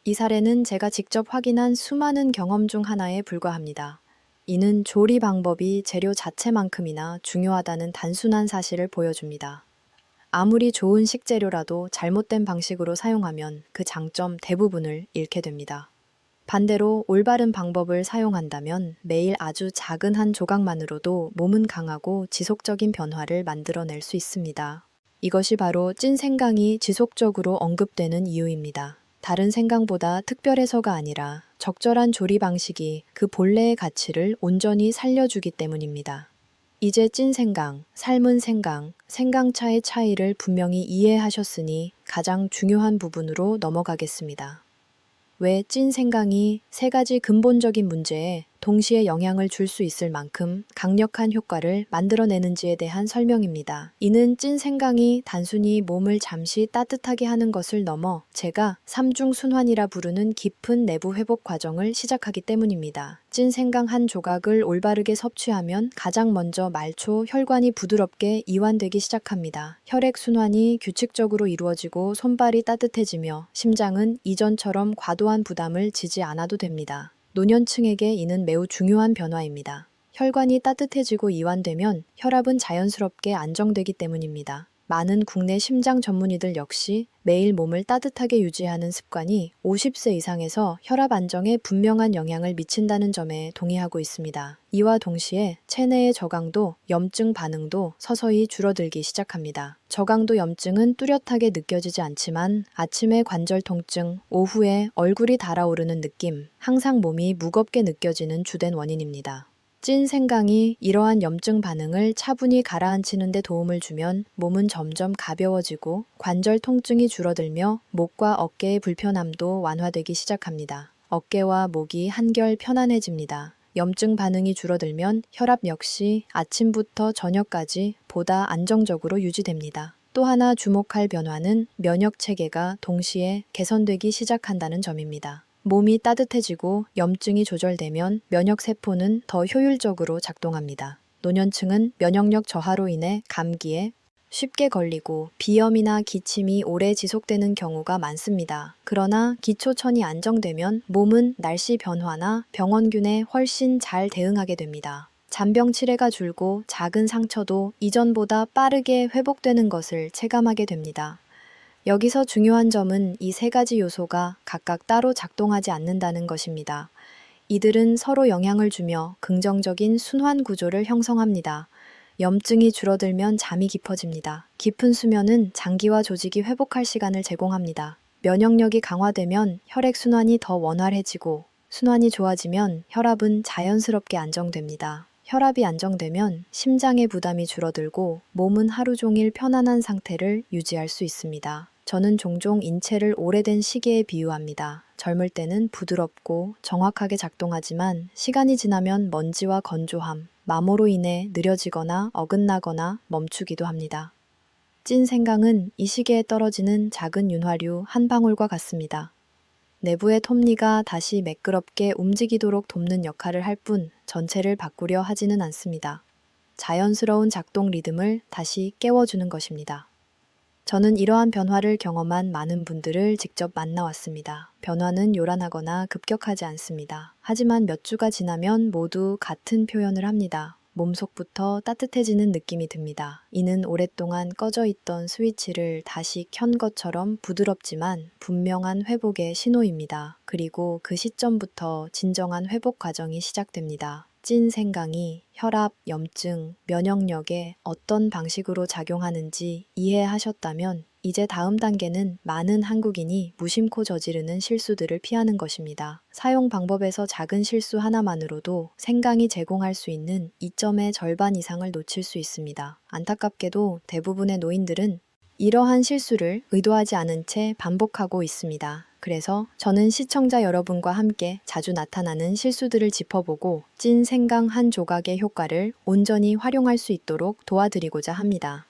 이 사례는 제가 직접 확인한 수많은 경험 중 하나에 불과합니다. 이는 조리 방법이 재료 자체만큼이나 중요하다는 단순한 사실을 보여줍니다. 아무리 좋은 식재료라도 잘못된 방식으로 사용하면 그 장점 대부분을 잃게 됩니다. 반대로 올바른 방법을 사용한다면 매일 아주 작은 한 조각만으로도 몸은 강하고 지속적인 변화를 만들어낼 수 있습니다. 이것이 바로 찐 생강이 지속적으로 언급되는 이유입니다. 다른 생강보다 특별해서가 아니라 적절한 조리 방식이 그 본래의 가치를 온전히 살려주기 때문입니다. 이제 찐 생강, 삶은 생강, 생강차의 차이를 분명히 이해하셨으니 가장 중요한 부분으로 넘어가겠습니다. 왜 찐 생강이 세 가지 근본적인 문제에 동시에 영향을 줄 수 있을 만큼 강력한 효과를 만들어내는지에 대한 설명입니다. 이는 찐 생강이 단순히 몸을 잠시 따뜻하게 하는 것을 넘어 제가 삼중순환이라 부르는 깊은 내부 회복 과정을 시작하기 때문입니다. 찐 생강 한 조각을 올바르게 섭취하면 가장 먼저 말초 혈관이 부드럽게 이완되기 시작합니다. 혈액순환이 규칙적으로 이루어지고 손발이 따뜻해지며 심장은 이전처럼 과도한 부담을 지지 않아도 됩니다. 노년층에게 이는 매우 중요한 변화입니다. 혈관이 따뜻해지고 이완되면 혈압은 자연스럽게 안정되기 때문입니다. 많은 국내 심장 전문의들 역시 매일 몸을 따뜻하게 유지하는 습관이 50세 이상에서 혈압 안정에 분명한 영향을 미친다는 점에 동의하고 있습니다. 이와 동시에 체내의 저강도, 염증 반응도 서서히 줄어들기 시작합니다. 저강도 염증은 뚜렷하게 느껴지지 않지만 아침에 관절 통증, 오후에 얼굴이 달아오르는 느낌, 항상 몸이 무겁게 느껴지는 주된 원인입니다. 찐 생강이 이러한 염증 반응을 차분히 가라앉히는 데 도움을 주면 몸은 점점 가벼워지고 관절 통증이 줄어들며 목과 어깨의 불편함도 완화되기 시작합니다. 어깨와 목이 한결 편안해집니다. 염증 반응이 줄어들면 혈압 역시 아침부터 저녁까지 보다 안정적으로 유지됩니다. 또 하나 주목할 변화는 면역 체계가 동시에 개선되기 시작한다는 점입니다. 몸이 따뜻해지고 염증이 조절되면 면역세포는 더 효율적으로 작동합니다. 노년층은 면역력 저하로 인해 감기에 쉽게 걸리고 비염이나 기침이 오래 지속되는 경우가 많습니다. 그러나 기초천이 안정되면 몸은 날씨 변화나 병원균에 훨씬 잘 대응하게 됩니다. 잔병 치레가 줄고 작은 상처도 이전보다 빠르게 회복되는 것을 체감하게 됩니다. 여기서 중요한 점은 이 세 가지 요소가 각각 따로 작동하지 않는다는 것입니다. 이들은 서로 영향을 주며 긍정적인 순환 구조를 형성합니다. 염증이 줄어들면 잠이 깊어집니다. 깊은 수면은 장기와 조직이 회복할 시간을 제공합니다. 면역력이 강화되면 혈액순환이 더 원활해지고 순환이 좋아지면 혈압은 자연스럽게 안정됩니다. 혈압이 안정되면 심장의 부담이 줄어들고 몸은 하루 종일 편안한 상태를 유지할 수 있습니다. 저는 종종 인체를 오래된 시계에 비유합니다. 젊을 때는 부드럽고 정확하게 작동하지만 시간이 지나면 먼지와 건조함, 마모로 인해 느려지거나 어긋나거나 멈추기도 합니다. 찐 생강은 이 시계에 떨어지는 작은 윤활유 한 방울과 같습니다. 내부의 톱니가 다시 매끄럽게 움직이도록 돕는 역할을 할 뿐 전체를 바꾸려 하지는 않습니다. 자연스러운 작동 리듬을 다시 깨워주는 것입니다. 저는 이러한 변화를 경험한 많은 분들을 직접 만나왔습니다. 변화는 요란하거나 급격하지 않습니다. 하지만 몇 주가 지나면 모두 같은 표현을 합니다. 몸속부터 따뜻해지는 느낌이 듭니다. 이는 오랫동안 꺼져 있던 스위치를 다시 켠 것처럼 부드럽지만 분명한 회복의 신호입니다. 그리고 그 시점부터 진정한 회복 과정이 시작됩니다. 찐 생강이 혈압, 염증, 면역력에 어떤 방식으로 작용하는지 이해하셨다면 이제 다음 단계는 많은 한국인이 무심코 저지르는 실수들을 피하는 것입니다. 사용 방법에서 작은 실수 하나만으로도 생강이 제공할 수 있는 이점의 절반 이상을 놓칠 수 있습니다. 안타깝게도 대부분의 노인들은 이러한 실수를 의도하지 않은 채 반복하고 있습니다. 그래서 저는 시청자 여러분과 함께 자주 나타나는 실수들을 짚어보고 찐 생강 한 조각의 효과를 온전히 활용할 수 있도록 도와드리고자 합니다.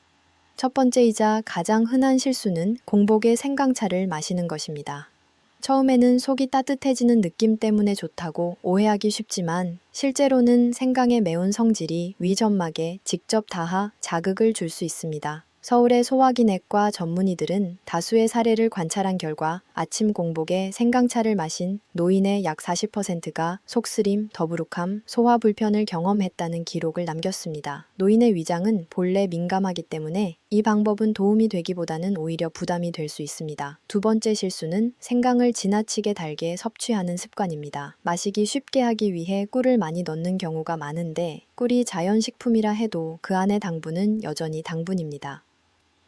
첫 번째이자 가장 흔한 실수는 공복에 생강차를 마시는 것입니다. 처음에는 속이 따뜻해지는 느낌 때문에 좋다고 오해하기 쉽지만 실제로는 생강의 매운 성질이 위점막에 직접 닿아 자극을 줄 수 있습니다. 서울의 소화기내과 전문의들은 다수의 사례를 관찰한 결과 아침 공복에 생강차를 마신 노인의 약 40%가 속쓰림, 더부룩함, 소화 불편을 경험했다는 기록을 남겼습니다. 노인의 위장은 본래 민감하기 때문에 이 방법은 도움이 되기보다는 오히려 부담이 될 수 있습니다. 두 번째 실수는 생강을 지나치게 달게 섭취하는 습관입니다. 마시기 쉽게 하기 위해 꿀을 많이 넣는 경우가 많은데 꿀이 자연식품이라 해도 그 안의 당분은 여전히 당분입니다.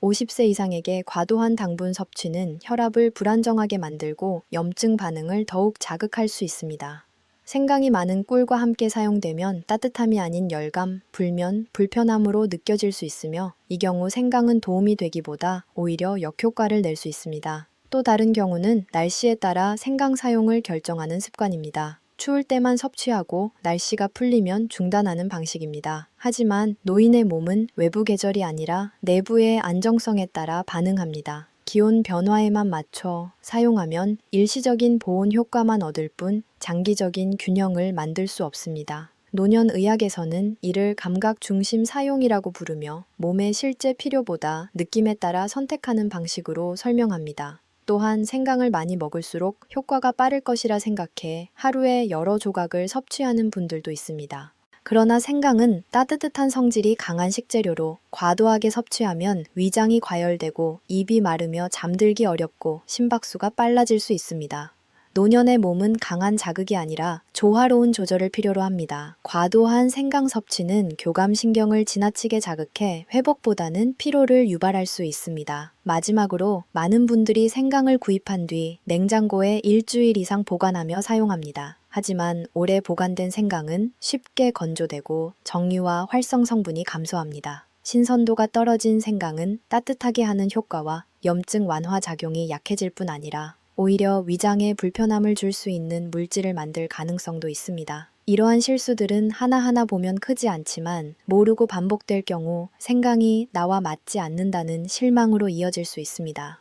50세 이상에게 과도한 당분 섭취는 혈압을 불안정하게 만들고 염증 반응을 더욱 자극할 수 있습니다. 생강이 많은 꿀과 함께 사용되면 따뜻함이 아닌 열감, 불면, 불편함으로 느껴질 수 있으며 이 경우 생강은 도움이 되기보다 오히려 역효과를 낼 수 있습니다. 또 다른 경우는 날씨에 따라 생강 사용을 결정하는 습관입니다. 추울 때만 섭취하고 날씨가 풀리면 중단하는 방식입니다. 하지만 노인의 몸은 외부 계절이 아니라 내부의 안정성에 따라 반응합니다. 기온 변화에만 맞춰 사용하면 일시적인 보온 효과만 얻을 뿐 장기적인 균형을 만들 수 없습니다. 노년의학에서는 이를 감각 중심 사용이라고 부르며 몸의 실제 필요보다 느낌에 따라 선택하는 방식으로 설명합니다. 또한 생강을 많이 먹을수록 효과가 빠를 것이라 생각해 하루에 여러 조각을 섭취하는 분들도 있습니다. 그러나 생강은 따뜻한 성질이 강한 식재료로 과도하게 섭취하면 위장이 과열되고 입이 마르며 잠들기 어렵고 심박수가 빨라질 수 있습니다. 노년의 몸은 강한 자극이 아니라 조화로운 조절을 필요로 합니다. 과도한 생강 섭취는 교감신경을 지나치게 자극해 회복보다는 피로를 유발할 수 있습니다. 마지막으로 많은 분들이 생강을 구입한 뒤 냉장고에 일주일 이상 보관하며 사용합니다. 하지만 오래 보관된 생강은 쉽게 건조되고 정류와 활성 성분이 감소합니다. 신선도가 떨어진 생강은 따뜻하게 하는 효과와 염증 완화 작용이 약해질 뿐 아니라 오히려 위장에 불편함을 줄 수 있는 물질을 만들 가능성도 있습니다. 이러한 실수들은 하나하나 보면 크지 않지만 모르고 반복될 경우 생강이 나와 맞지 않는다는 실망으로 이어질 수 있습니다.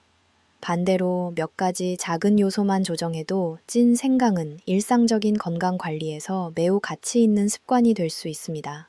반대로 몇 가지 작은 요소만 조정해도 찐 생강은 일상적인 건강 관리에서 매우 가치 있는 습관이 될 수 있습니다.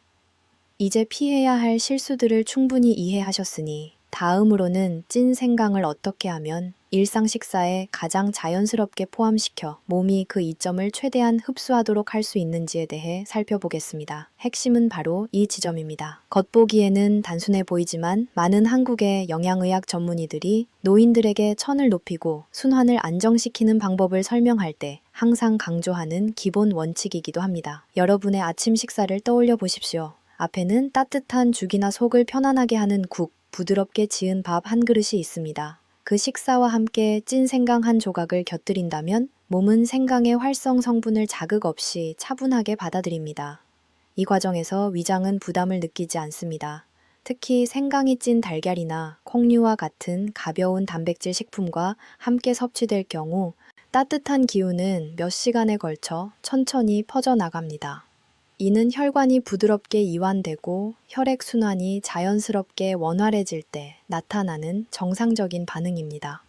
이제 피해야 할 실수들을 충분히 이해하셨으니 다음으로는 찐 생강을 어떻게 하면 일상 식사에 가장 자연스럽게 포함시켜 몸이 그 이점을 최대한 흡수하도록 할 수 있는지에 대해 살펴보겠습니다. 핵심은 바로 이 지점입니다. 겉보기에는 단순해 보이지만 많은 한국의 영양의학 전문의들이 노인들에게 천을 높이고 순환을 안정시키는 방법을 설명할 때 항상 강조하는 기본 원칙이기도 합니다. 여러분의 아침 식사를 떠올려 보십시오. 앞에는 따뜻한 죽이나 속을 편안하게 하는 국, 부드럽게 지은 밥 한 그릇이 있습니다. 그 식사와 함께 찐 생강 한 조각을 곁들인다면 몸은 생강의 활성 성분을 자극 없이 차분하게 받아들입니다. 이 과정에서 위장은 부담을 느끼지 않습니다. 특히 생강이 찐 달걀이나 콩류와 같은 가벼운 단백질 식품과 함께 섭취될 경우 따뜻한 기운은 몇 시간에 걸쳐 천천히 퍼져나갑니다. 이는 혈관이 부드럽게 이완되고 혈액순환이 자연스럽게 원활해질 때 나타나는 정상적인 반응입니다.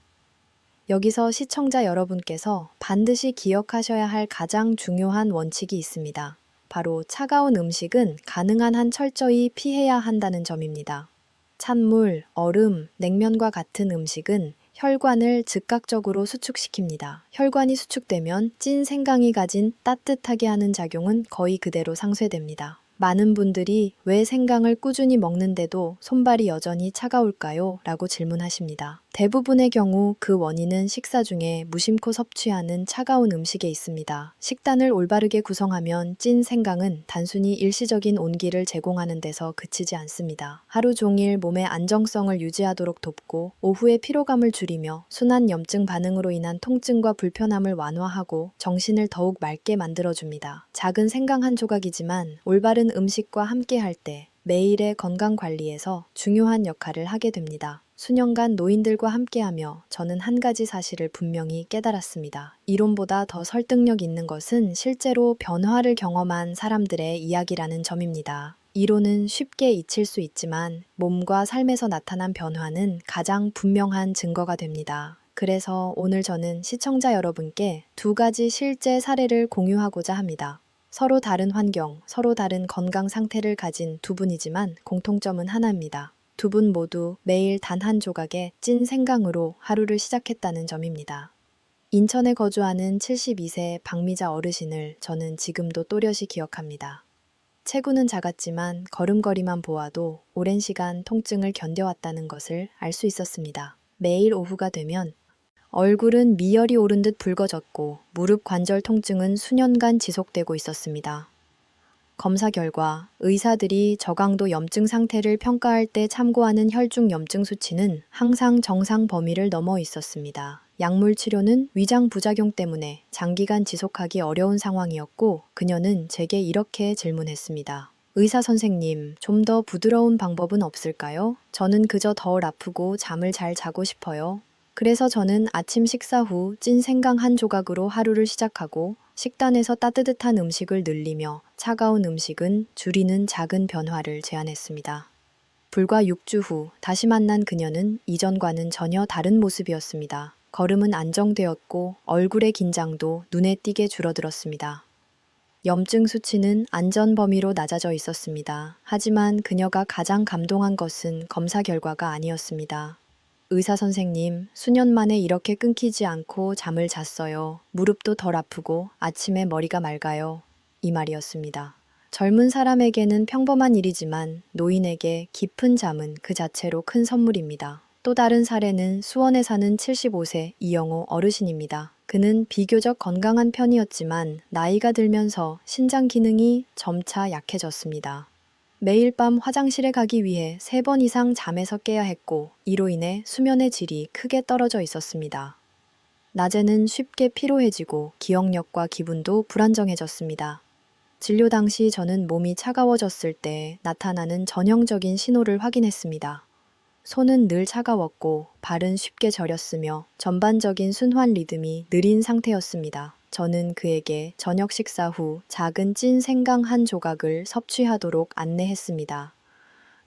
여기서 시청자 여러분께서 반드시 기억하셔야 할 가장 중요한 원칙이 있습니다. 바로 차가운 음식은 가능한 한 철저히 피해야 한다는 점입니다. 찬물, 얼음, 냉면과 같은 음식은 혈관을 즉각적으로 수축시킵니다. 혈관이 수축되면 찐 생강이 가진 따뜻하게 하는 작용은 거의 그대로 상쇄됩니다. 많은 분들이 왜 생강을 꾸준히 먹는데도 손발이 여전히 차가울까요? 라고 질문하십니다. 대부분의 경우 그 원인은 식사 중에 무심코 섭취하는 차가운 음식에 있습니다. 식단을 올바르게 구성하면 찐 생강은 단순히 일시적인 온기를 제공하는 데서 그치지 않습니다. 하루 종일 몸의 안정성을 유지하도록 돕고 오후의 피로감을 줄이며 순환 염증 반응으로 인한 통증과 불편함을 완화하고 정신을 더욱 맑게 만들어줍니다. 작은 생강 한 조각이지만 올바른 음식과 함께 할 때 매일의 건강 관리에서 중요한 역할을 하게 됩니다. 수년간 노인들과 함께하며 저는 한 가지 사실을 분명히 깨달았습니다. 이론보다 더 설득력 있는 것은 실제로 변화를 경험한 사람들의 이야기라는 점입니다. 이론은 쉽게 잊힐 수 있지만 몸과 삶에서 나타난 변화는 가장 분명한 증거가 됩니다. 그래서 오늘 저는 시청자 여러분께 두 가지 실제 사례를 공유하고자 합니다. 서로 다른 환경, 서로 다른 건강 상태를 가진 두 분이지만 공통점은 하나입니다. 두 분 모두 매일 단 한 조각의 찐 생강으로 하루를 시작했다는 점입니다. 인천에 거주하는 72세 박미자 어르신을 저는 지금도 또렷이 기억합니다. 체구는 작았지만 걸음걸이만 보아도 오랜 시간 통증을 견뎌왔다는 것을 알 수 있었습니다. 매일 오후가 되면 얼굴은 미열이 오른 듯 붉어졌고 무릎 관절 통증은 수년간 지속되고 있었습니다. 검사 결과 의사들이 저강도 염증 상태를 평가할 때 참고하는 혈중 염증 수치는 항상 정상 범위를 넘어 있었습니다. 약물 치료는 위장 부작용 때문에 장기간 지속하기 어려운 상황이었고 그녀는 제게 이렇게 질문했습니다. 의사 선생님, 좀 더 부드러운 방법은 없을까요? 저는 그저 덜 아프고 잠을 잘 자고 싶어요. 그래서 저는 아침 식사 후 찐 생강 한 조각으로 하루를 시작하고 식단에서 따뜻한 음식을 늘리며 차가운 음식은 줄이는 작은 변화를 제안했습니다. 불과 6주 후 다시 만난 그녀는 이전과는 전혀 다른 모습이었습니다. 걸음은 안정되었고 얼굴의 긴장도 눈에 띄게 줄어들었습니다. 염증 수치는 안전 범위로 낮아져 있었습니다. 하지만 그녀가 가장 감동한 것은 검사 결과가 아니었습니다. 의사 선생님, 수년 만에 이렇게 끊기지 않고 잠을 잤어요. 무릎도 덜 아프고 아침에 머리가 맑아요. 이 말이었습니다. 젊은 사람에게는 평범한 일이지만 노인에게 깊은 잠은 그 자체로 큰 선물입니다. 또 다른 사례는 수원에 사는 75세 이영호 어르신입니다. 그는 비교적 건강한 편이었지만 나이가 들면서 신장 기능이 점차 약해졌습니다. 매일 밤 화장실에 가기 위해 3번 이상 잠에서 깨야 했고 이로 인해 수면의 질이 크게 떨어져 있었습니다. 낮에는 쉽게 피로해지고 기억력과 기분도 불안정해졌습니다. 진료 당시 저는 몸이 차가워졌을 때 나타나는 전형적인 신호를 확인했습니다. 손은 늘 차가웠고 발은 쉽게 저렸으며 전반적인 순환 리듬이 느린 상태였습니다. 저는 그에게 저녁 식사 후 작은 찐 생강 한 조각을 섭취하도록 안내했습니다.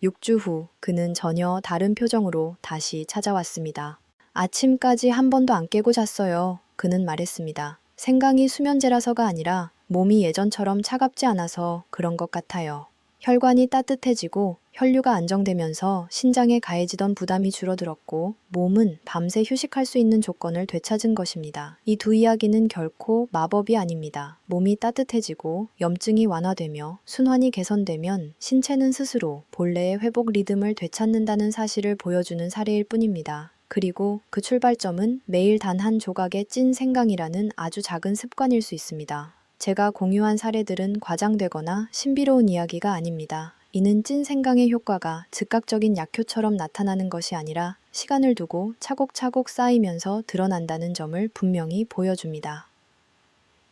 6주 후 그는 전혀 다른 표정으로 다시 찾아왔습니다. 아침까지 한 번도 안 깨고 잤어요. 그는 말했습니다. 생강이 수면제라서가 아니라 몸이 예전처럼 차갑지 않아서 그런 것 같아요. 혈관이 따뜻해지고 혈류가 안정되면서 신장에 가해지던 부담이 줄어들었고 몸은 밤새 휴식할 수 있는 조건을 되찾은 것입니다. 이 두 이야기는 결코 마법이 아닙니다. 몸이 따뜻해지고 염증이 완화되며 순환이 개선되면 신체는 스스로 본래의 회복 리듬을 되찾는다는 사실을 보여주는 사례일 뿐입니다. 그리고 그 출발점은 매일 단 한 조각의 찐 생강이라는 아주 작은 습관일 수 있습니다. 제가 공유한 사례들은 과장되거나 신비로운 이야기가 아닙니다. 이는 찐 생강의 효과가 즉각적인 약효처럼 나타나는 것이 아니라 시간을 두고 차곡차곡 쌓이면서 드러난다는 점을 분명히 보여줍니다.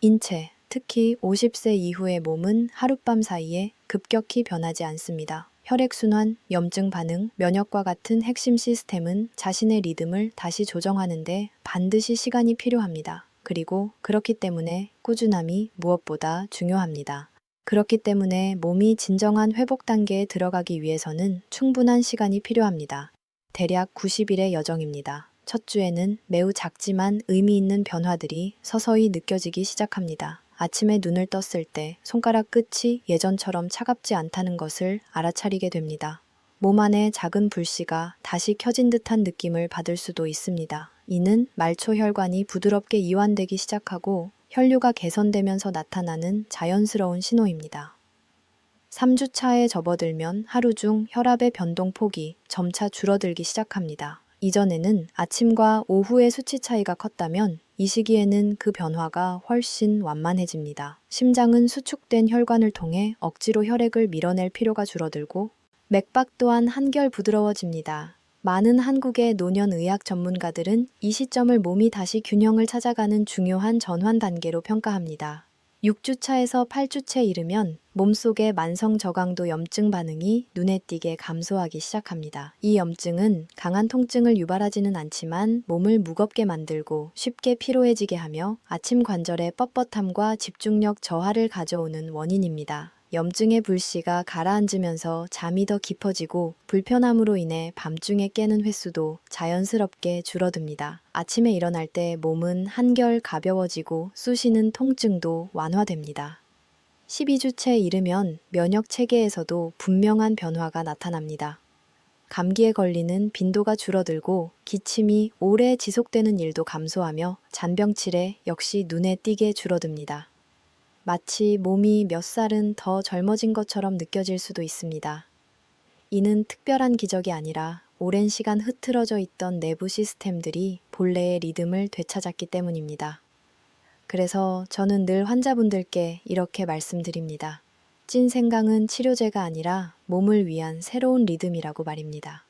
인체, 특히 50세 이후의 몸은 하룻밤 사이에 급격히 변하지 않습니다. 혈액순환, 염증 반응, 면역과 같은 핵심 시스템은 자신의 리듬을 다시 조정하는데 반드시 시간이 필요합니다. 그리고 그렇기 때문에 꾸준함이 무엇보다 중요합니다. 그렇기 때문에 몸이 진정한 회복 단계에 들어가기 위해서는 충분한 시간이 필요합니다. 대략 90일의 여정입니다. 첫 주에는 매우 작지만 의미 있는 변화들이 서서히 느껴지기 시작합니다. 아침에 눈을 떴을 때 손가락 끝이 예전처럼 차갑지 않다는 것을 알아차리게 됩니다. 몸 안에 작은 불씨가 다시 켜진 듯한 느낌을 받을 수도 있습니다. 이는 말초 혈관이 부드럽게 이완되기 시작하고 혈류가 개선되면서 나타나는 자연스러운 신호입니다. 3주 차에 접어들면 하루 중 혈압의 변동 폭이 점차 줄어들기 시작합니다. 이전에는 아침과 오후의 수치 차이가 컸다면 이 시기에는 그 변화가 훨씬 완만해집니다. 심장은 수축된 혈관을 통해 억지로 혈액을 밀어낼 필요가 줄어들고 맥박 또한 한결 부드러워집니다. 많은 한국의 노년의학 전문가들은 이 시점을 몸이 다시 균형을 찾아가는 중요한 전환 단계로 평가합니다. 6주차에서 8주째에 이르면 몸속의 만성 저강도 염증 반응이 눈에 띄게 감소하기 시작합니다. 이 염증은 강한 통증을 유발하지는 않지만 몸을 무겁게 만들고 쉽게 피로해지게 하며 아침 관절의 뻣뻣함과 집중력 저하를 가져오는 원인입니다. 염증의 불씨가 가라앉으면서 잠이 더 깊어지고 불편함으로 인해 밤중에 깨는 횟수도 자연스럽게 줄어듭니다. 아침에 일어날 때 몸은 한결 가벼워지고 쑤시는 통증도 완화됩니다. 12주째에 이르면 면역 체계에서도 분명한 변화가 나타납니다. 감기에 걸리는 빈도가 줄어들고 기침이 오래 지속되는 일도 감소하며 잔병치레 역시 눈에 띄게 줄어듭니다. 마치 몸이 몇 살은 더 젊어진 것처럼 느껴질 수도 있습니다. 이는 특별한 기적이 아니라 오랜 시간 흐트러져 있던 내부 시스템들이 본래의 리듬을 되찾았기 때문입니다. 그래서 저는 늘 환자분들께 이렇게 말씀드립니다. 찐 생강은 치료제가 아니라 몸을 위한 새로운 리듬이라고 말입니다.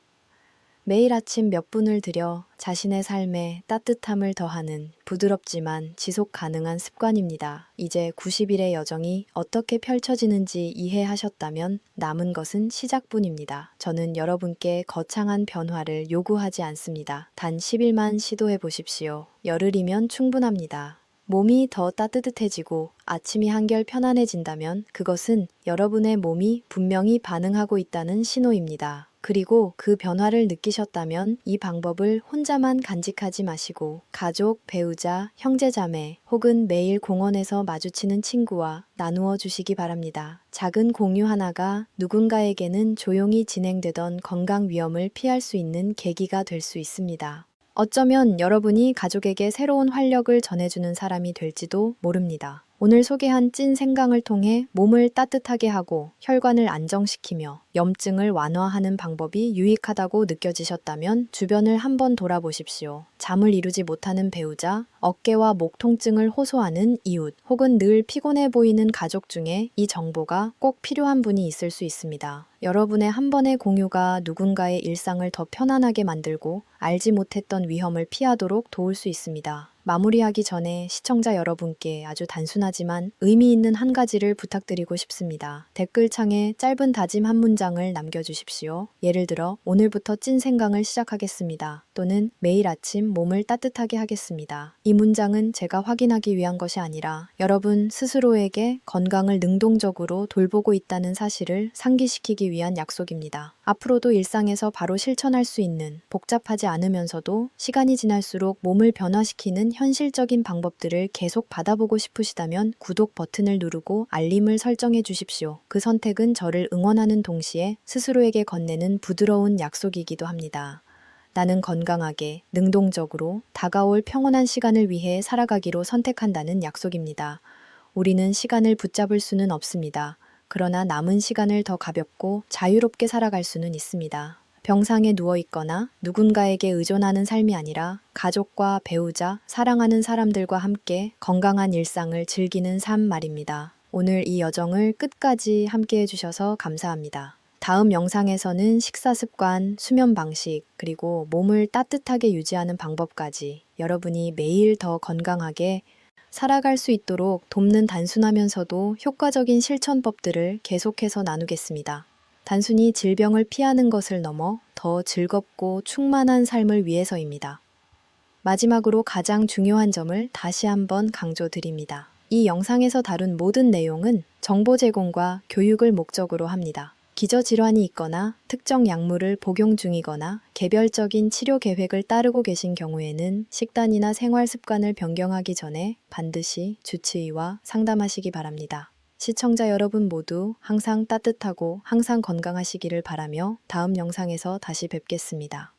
매일 아침 몇 분을 들여 자신의 삶에 따뜻함을 더하는 부드럽지만 지속 가능한 습관입니다. 이제 90일의 여정이 어떻게 펼쳐지는지 이해하셨다면 남은 것은 시작뿐입니다. 저는 여러분께 거창한 변화를 요구하지 않습니다. 단 10일만 시도해 보십시오. 열흘이면 충분합니다. 몸이 더 따뜻해지고 아침이 한결 편안해진다면 그것은 여러분의 몸이 분명히 반응하고 있다는 신호입니다. 그리고 그 변화를 느끼셨다면 이 방법을 혼자만 간직하지 마시고 가족, 배우자, 형제자매 혹은 매일 공원에서 마주치는 친구와 나누어 주시기 바랍니다. 작은 공유 하나가 누군가에게는 조용히 진행되던 건강 위험을 피할 수 있는 계기가 될 수 있습니다. 어쩌면 여러분이 가족에게 새로운 활력을 전해주는 사람이 될지도 모릅니다. 오늘 소개한 찐 생강을 통해 몸을 따뜻하게 하고 혈관을 안정시키며 염증을 완화하는 방법이 유익하다고 느껴지셨다면 주변을 한번 돌아보십시오. 잠을 이루지 못하는 배우자, 어깨와 목 통증을 호소하는 이웃, 혹은 늘 피곤해 보이는 가족 중에 이 정보가 꼭 필요한 분이 있을 수 있습니다. 여러분의 한 번의 공유가 누군가의 일상을 더 편안하게 만들고 알지 못했던 위험을 피하도록 도울 수 있습니다. 마무리하기 전에 시청자 여러분께 아주 단순하지만 의미 있는 한 가지를 부탁드리고 싶습니다. 댓글창에 짧은 다짐 한 문장을 남겨주십시오. 예를 들어 오늘부터 찐 생강을 시작하겠습니다. 또는 매일 아침 몸을 따뜻하게 하겠습니다. 이 문장은 제가 확인하기 위한 것이 아니라 여러분 스스로에게 건강을 능동적으로 돌보고 있다는 사실을 상기시키기 위한 약속입니다. 앞으로도 일상에서 바로 실천할 수 있는 복잡하지 않으면서도 시간이 지날수록 몸을 변화시키는 현실적인 방법들을 계속 받아보고 싶으시다면 구독 버튼을 누르고 알림을 설정해 주십시오. 그 선택은 저를 응원하는 동시에 스스로에게 건네는 부드러운 약속이기도 합니다. 나는 건강하게, 능동적으로 다가올 평온한 시간을 위해 살아가기로 선택한다는 약속입니다. 우리는 시간을 붙잡을 수는 없습니다. 그러나 남은 시간을 더 가볍고 자유롭게 살아갈 수는 있습니다. 병상에 누워 있거나 누군가에게 의존하는 삶이 아니라 가족과 배우자, 사랑하는 사람들과 함께 건강한 일상을 즐기는 삶 말입니다. 오늘 이 여정을 끝까지 함께 해주셔서 감사합니다. 다음 영상에서는 식사 습관, 수면 방식, 그리고 몸을 따뜻하게 유지하는 방법까지 여러분이 매일 더 건강하게 살아갈 수 있도록 돕는 단순하면서도 효과적인 실천법들을 계속해서 나누겠습니다. 단순히 질병을 피하는 것을 넘어 더 즐겁고 충만한 삶을 위해서입니다. 마지막으로 가장 중요한 점을 다시 한번 강조드립니다. 이 영상에서 다룬 모든 내용은 정보 제공과 교육을 목적으로 합니다. 기저질환이 있거나 특정 약물을 복용 중이거나 개별적인 치료 계획을 따르고 계신 경우에는 식단이나 생활 습관을 변경하기 전에 반드시 주치의와 상담하시기 바랍니다. 시청자 여러분 모두 항상 따뜻하고 항상 건강하시기를 바라며 다음 영상에서 다시 뵙겠습니다.